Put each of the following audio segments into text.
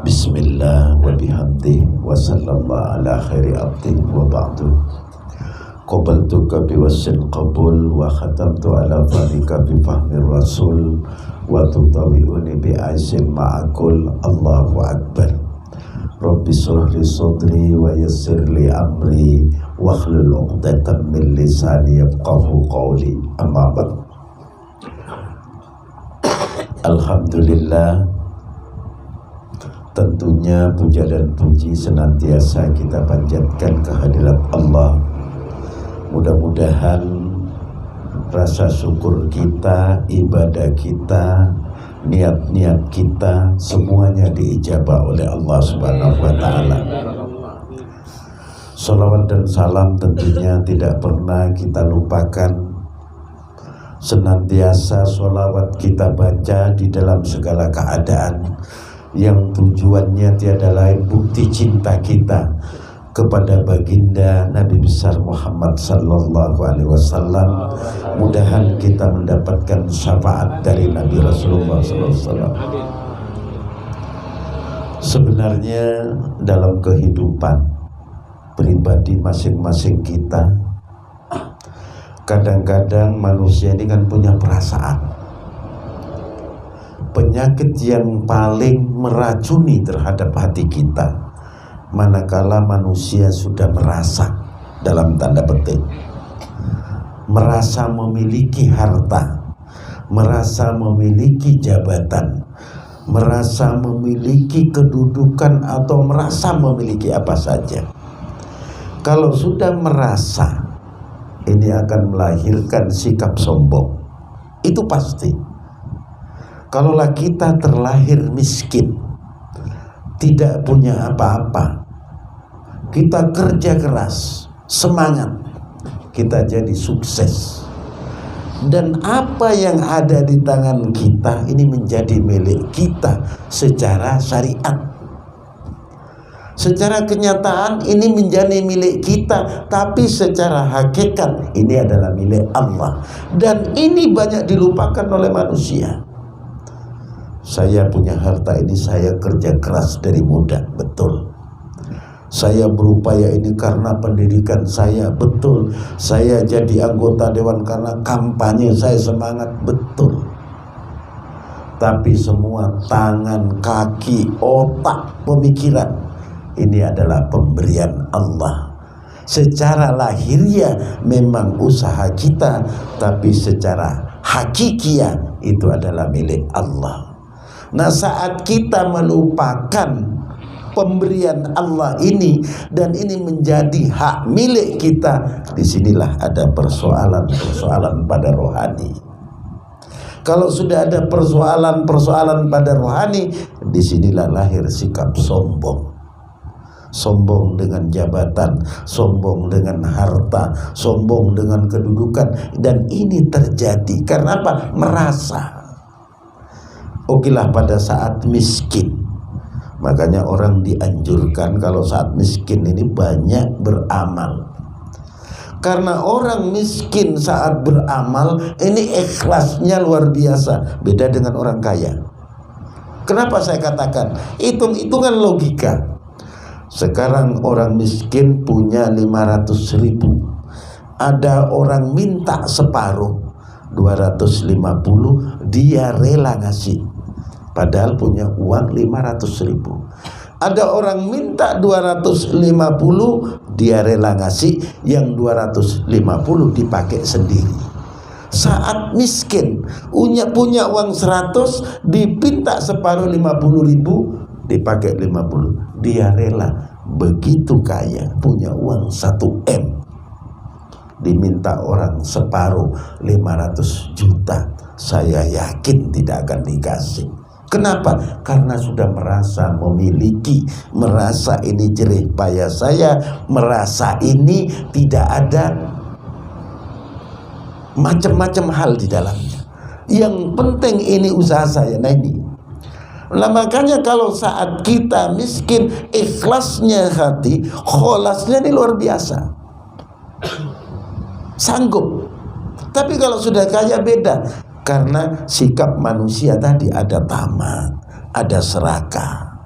Bismillah wa bihamdi wa sallallahu ala khairi abdi wa ba'du. Qabaltuka biwassil qabul wa khatamtu ala fadika bifahmir rasul wa tutawi'uni bi'aisin ma'akul. Allahu akbar. Rabbi shrah li sadri wa yassir li amri wa hlul 'uqdatam min lisani yafqahu qawli. Amma ba'd. Alhamdulillah, tentunya puja dan puji senantiasa kita panjatkan kehadirat Allah. Mudah-mudahan rasa syukur kita, ibadah kita, niat-niat kita semuanya diijabah oleh Allah Subhanahu wa taala. Salawat dan salam tentunya tidak pernah kita lupakan. Senantiasa sholawat kita baca di dalam segala keadaan, yang tujuannya tiada lain bukti cinta kita kepada baginda Nabi besar Muhammad sallallahu alaihi wasallam. Mudahan kita mendapatkan syafaat dari Nabi Rasulullah sallallahu alaihi wasallam. Sebenarnya dalam kehidupan pribadi masing-masing kita, kadang-kadang manusia ini kan punya perasaan. Penyakit yang paling meracuni terhadap hati kita manakala manusia sudah merasa, dalam tanda petik, merasa memiliki harta, merasa memiliki jabatan, merasa memiliki kedudukan, atau merasa memiliki apa saja. Kalau sudah merasa, ini akan melahirkan sikap sombong. Itu pasti. Kalaulah kita terlahir miskin, tidak punya apa-apa, kita kerja keras, semangat, kita jadi sukses, dan apa yang ada di tangan kita ini menjadi milik kita secara syariat. Secara kenyataan ini menjadi milik kita, tapi secara hakikat ini adalah milik Allah. Dan ini banyak dilupakan oleh manusia. Saya punya harta ini, saya kerja keras dari muda, betul. Saya berupaya ini karena pendidikan saya, betul. Saya jadi anggota dewan karena kampanye saya semangat, betul. Tapi semua tangan, kaki, otak, pemikiran, ini adalah pemberian Allah. Secara lahiriah memang usaha kita, tapi secara hakikiah itu adalah milik Allah. Nah, saat kita melupakan pemberian Allah ini dan ini menjadi hak milik kita, disinilah ada persoalan-persoalan pada rohani. Kalau sudah ada persoalan-persoalan pada rohani, disinilah lahir sikap sombong. Sombong dengan jabatan, sombong dengan harta, sombong dengan kedudukan. Dan ini terjadi karena apa? Merasa. Okelah pada saat miskin, makanya orang dianjurkan kalau saat miskin ini banyak beramal. Karena orang miskin saat beramal ini ikhlasnya luar biasa, beda dengan orang kaya. Kenapa saya katakan? Hitung-hitungan logika. Sekarang orang miskin punya 500.000, ada orang minta separuh, 250, dia rela ngasih, padahal punya uang 500.000. Ada orang minta 250, dia rela ngasih, yang 250 dipakai sendiri. Saat miskin punya uang 100, dipinta separuh 50.000, dipakai 50, dia rela. Begitu kaya, punya uang 1 M, diminta orang separuh 500 juta, saya yakin tidak akan dikasih. Kenapa? Karena sudah merasa memiliki, merasa ini jerih payah saya, merasa ini tidak ada macam-macam hal di dalamnya. Yang penting ini usaha saya. Nah ini. Nah, makanya kalau saat kita miskin, ikhlasnya hati, kholasnya ini luar biasa, sanggup. Tapi kalau sudah kaya beda, karena sikap manusia tadi ada tamak, ada serakah.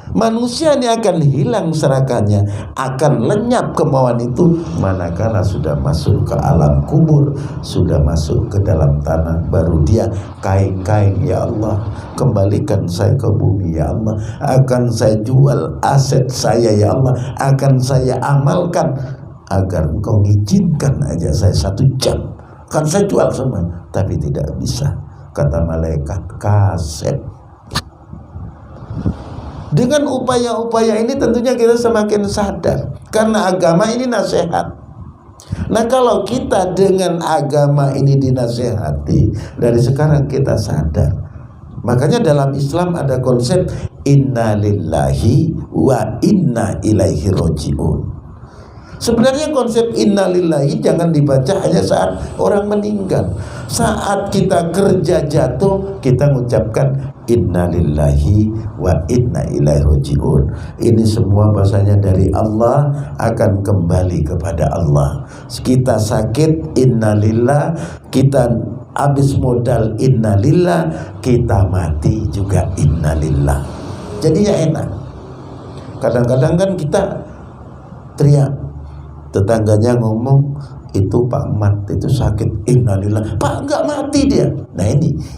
Manusia ini akan hilang serakahnya, akan lenyap kemauan itu manakala sudah masuk ke alam kubur, sudah masuk ke dalam tanah. Baru dia kain-kain, ya Allah, kembalikan saya ke bumi, ya Allah, akan saya jual aset saya, ya Allah, akan saya amalkan agar engkau ngizinkan aja saya 1 jam, kan saya jual semua. Tapi tidak bisa, kata malaikat, kaset. Dengan upaya-upaya ini tentunya kita semakin sadar, karena agama ini nasihat. Nah, kalau kita dengan agama ini dinasehati, dari sekarang kita sadar. Makanya dalam Islam ada konsep inna lillahi wa inna ilaihi roji'un. Sebenarnya konsep innalillahi jangan dibaca hanya saat orang meninggal. Saat kita kerja jatuh, kita mengucapkan innalillahi wa inna ilaihi raji'un. Ini semua bahasanya dari Allah, akan kembali kepada Allah. Kita sakit innalillah, kita habis modal innalillah, kita mati juga innalillah. Jadi ya enak. Kadang-kadang kan kita teriak, tetangganya ngomong, itu Pak Mat itu sakit, innalillah. Pak, enggak mati dia. Nah,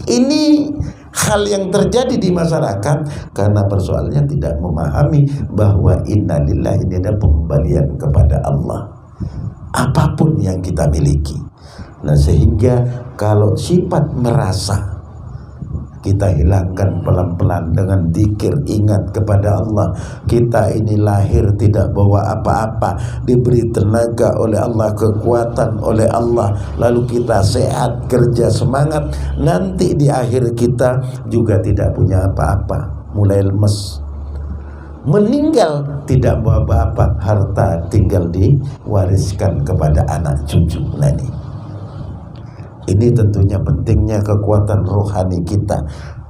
ini hal yang terjadi di masyarakat karena persoalannya tidak memahami bahwa innalillah ini ada pembalian kepada Allah, apapun yang kita miliki. Nah, sehingga kalau sifat merasa kita hilangkan pelan-pelan dengan zikir, ingat kepada Allah. Kita ini lahir tidak bawa apa-apa, diberi tenaga oleh Allah, kekuatan oleh Allah, lalu kita sehat, kerja, semangat. Nanti di akhir kita juga tidak punya apa-apa, mulai lemes. Meninggal tidak bawa apa-apa, harta tinggal diwariskan kepada anak cucu. Nah, ini tentunya pentingnya kekuatan rohani kita.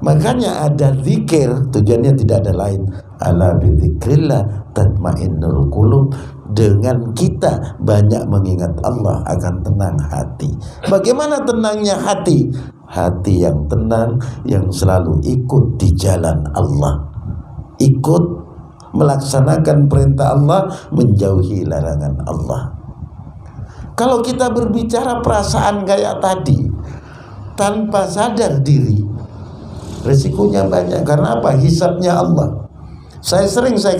Makanya ada zikir, tujuannya tidak ada lain. Ala bidzikrillah tatmainnul qulub. Dengan kita banyak mengingat Allah akan tenang hati. Bagaimana tenangnya hati? Hati yang tenang, yang selalu ikut di jalan Allah, ikut melaksanakan perintah Allah, menjauhi larangan Allah. Kalau kita berbicara perasaan kayak tadi tanpa sadar diri, resikonya banyak. Karena apa? Hisabnya Allah. Saya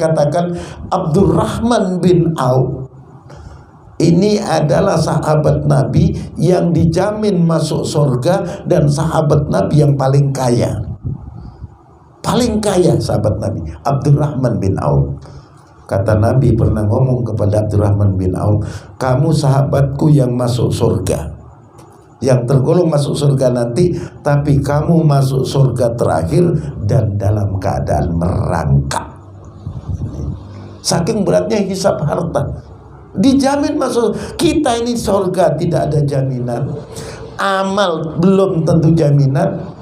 katakan Abdurrahman bin Auf ini adalah sahabat Nabi yang dijamin masuk surga dan sahabat Nabi yang paling kaya. Paling kaya sahabat Nabi, Abdurrahman bin Auf. Kata Nabi pernah ngomong kepada Abdurrahman bin Auf, kamu sahabatku yang masuk surga, yang tergolong masuk surga nanti, tapi kamu masuk surga terakhir dan dalam keadaan merangkak. Saking beratnya hisab harta, dijamin masuk. Kita ini surga tidak ada jaminan, amal belum tentu jaminan.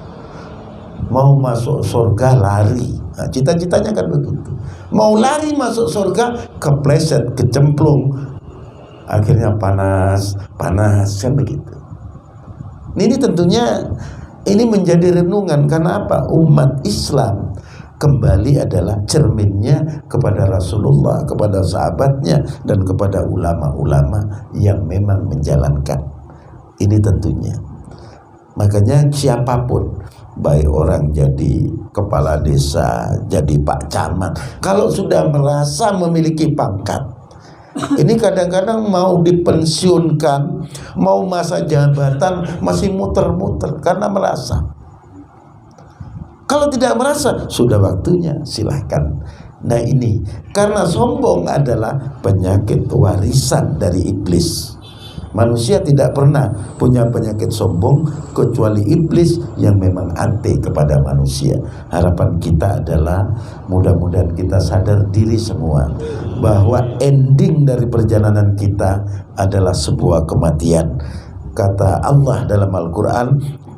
Mau masuk surga lari, nah, cita-citanya kan begitu. Mau lari masuk surga, kepleset, kecemplung, akhirnya panas kan begitu. Ini tentunya ini menjadi renungan. Karena apa? Umat Islam kembali adalah cerminnya kepada Rasulullah, kepada sahabatnya, dan kepada ulama-ulama yang memang menjalankan. Ini tentunya. Makanya siapapun, baik orang jadi kepala desa, jadi Pak Camat, kalau sudah merasa memiliki pangkat, ini kadang-kadang mau dipensiunkan, mau masa jabatan, masih muter-muter karena merasa. Kalau tidak merasa, sudah waktunya, silahkan. Nah, ini karena sombong adalah penyakit warisan dari iblis. Manusia tidak pernah punya penyakit sombong kecuali iblis yang memang anti kepada manusia. Harapan kita adalah mudah-mudahan kita sadar diri semua bahwa ending dari perjalanan kita adalah sebuah kematian. Kata Allah dalam Al-Quran,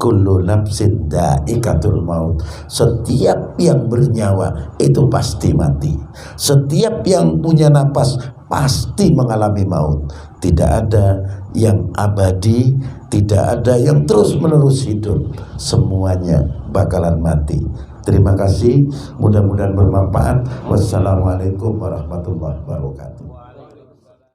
kullu nafsin dha'iqatul maut. Setiap yang bernyawa itu pasti mati. Setiap yang punya napas pasti mengalami maut. Tidak ada yang abadi, tidak ada yang terus-menerus hidup. Semuanya bakalan mati. Terima kasih, mudah-mudahan bermanfaat. Wassalamualaikum warahmatullahi wabarakatuh.